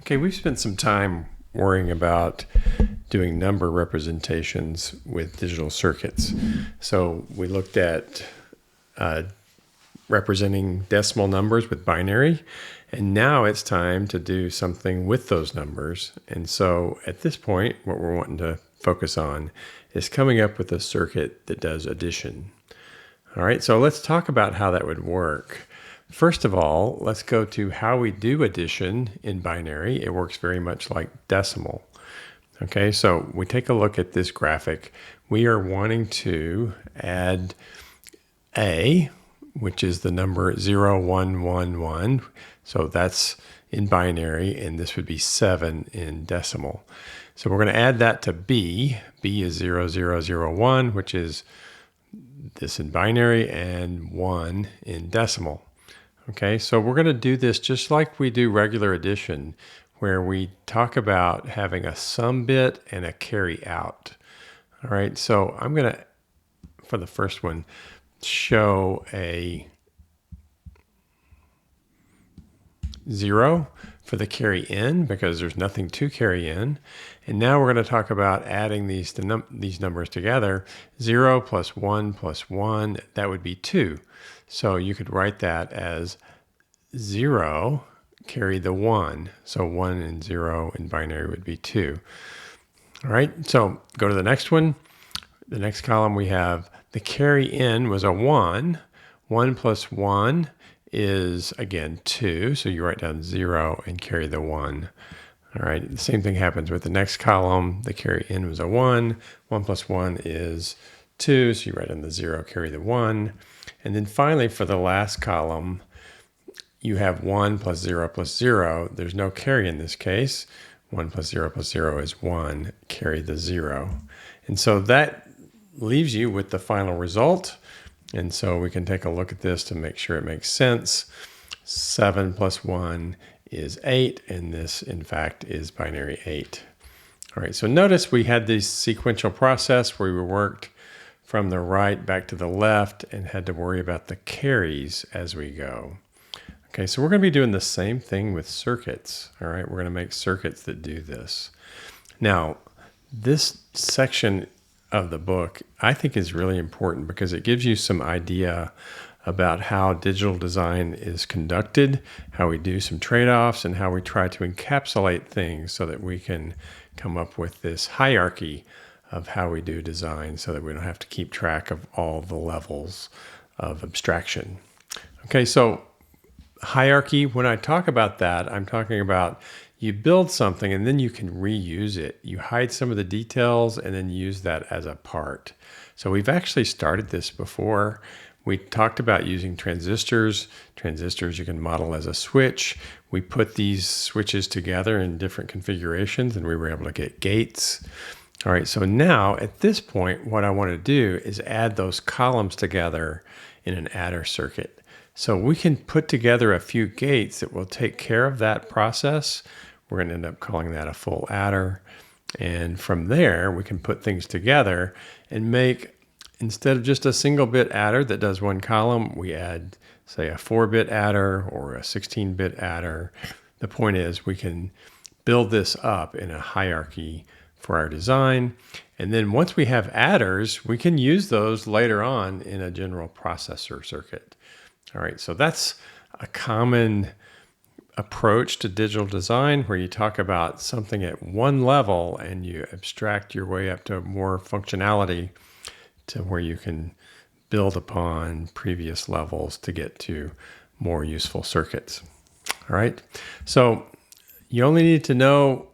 Okay, we've spent some time worrying about doing number representations with digital circuits. So we looked at representing decimal numbers with binary, and now it's time to do something with those numbers. And so at this point, what we're wanting to focus on is coming up with a circuit that does addition. All right, so let's talk about how that would work. First of all, let's go to how we do addition in binary. It works very much like decimal. Okay, so we take a look at this graphic. We are wanting to add A, which is the number 0, 1, 1, 1. So that's in binary, and this would be 7 in decimal. So we're going to add that to B. B is 0, 0, 0, 1, which is this in binary, and 1 in decimal. Okay, so we're going to do this just like we do regular addition, where we talk about having a sum bit and a carry out. All right, so I'm going to, for the first one, show a 0 for the carry in because there's nothing to carry in. And now we're going to talk about adding these numbers together. 0 plus 1 plus 1, that would be 2. So you could write that as 0 carry the 1. So 1 and 0 in binary would be 2. All right, so go to the next one. The next column we have the carry in was a 1. 1 plus 1 is, again, 2. So you write down 0 and carry the 1. All right, the same thing happens with the next column. The carry in was a 1. 1 plus 1 is 2. So you write down the 0, carry the 1. And then finally, for the last column, you have 1 plus 0 plus 0. There's no carry in this case. 1 plus 0 plus 0 is 1. Carry the 0. And so that leaves you with the final result. And so we can take a look at this to make sure it makes sense. 7 plus 1 is 8, and this, in fact, is binary 8. All right, so notice we had this sequential process where we worked from the right back to the left and had to worry about the carries as we go. Okay, so we're going to be doing the same thing with circuits. All right, we're going to make circuits that do this. Now, this section of the book I think is really important because it gives you some idea about how digital design is conducted, how we do some trade-offs, and how we try to encapsulate things so that we can come up with this hierarchy of how we do design so that we don't have to keep track of all the levels of abstraction. Okay, so hierarchy, when I talk about that, I'm talking about you build something and then you can reuse it. You hide some of the details and then use that as a part. So we've actually started this before. We talked about using transistors. Transistors you can model as a switch. We put these switches together in different configurations and we were able to get gates. All right, so now at this point, what I want to do is add those columns together in an adder circuit. So we can put together a few gates that will take care of that process. We're going to end up calling that a full adder. And from there, we can put things together and make, instead of just a single bit adder that does one column, we add, say, a 4-bit adder or a 16-bit adder. The point is we can build this up in a hierarchy for our design. And then once we have adders, we can use those later on in a general processor circuit. All right, so that's a common approach to digital design where you talk about something at one level and you abstract your way up to more functionality to where you can build upon previous levels to get to more useful circuits. All right, so you only need to know,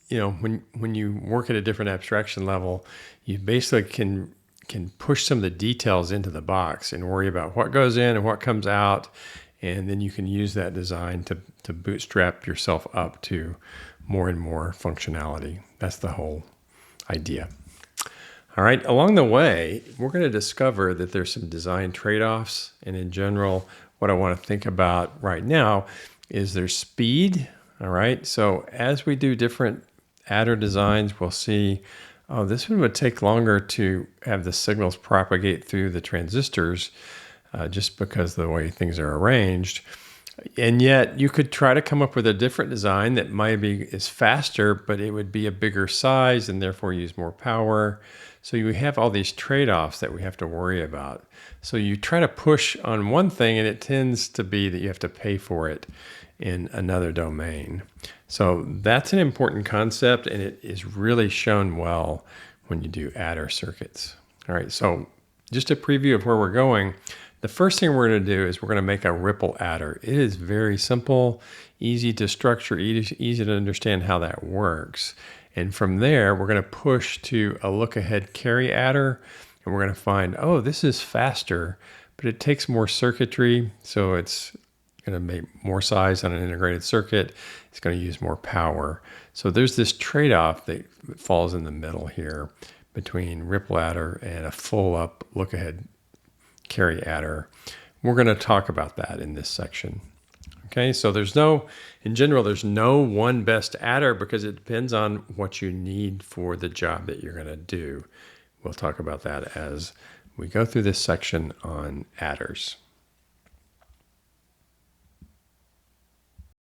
when you work at a different abstraction level, you basically can push some of the details into the box and worry about what goes in and what comes out. And then you can use that design to bootstrap yourself up to more and more functionality. That's the whole idea. All right, along the way, we're going to discover that there's some design trade-offs. And in general, what I want to think about right now is there's speed. All right, so as we do different adder designs, we'll see, oh, this one would take longer to have the signals propagate through the transistors just because of the way things are arranged. And yet you could try to come up with a different design that maybe is faster, but it would be a bigger size and therefore use more power. So you have all these trade-offs that we have to worry about. So you try to push on one thing and it tends to be that you have to pay for it in another domain. So that's an important concept, and it is really shown well when you do adder circuits. All right, so just a preview of where we're going. The first thing we're going to do is we're going to make a ripple adder. It is very simple, easy to structure, easy to understand how that works. And from there, we're going to push to a look-ahead carry adder, and we're going to find, oh, this is faster, but it takes more circuitry, so it's going to make more size on an integrated circuit. It's going to use more power. So there's this trade-off that falls in the middle here between ripple adder and a full-up look-ahead carry adder. We're going to talk about that in this section. Okay, so in general, there's no one best adder because it depends on what you need for the job that you're going to do. We'll talk about that as we go through this section on adders.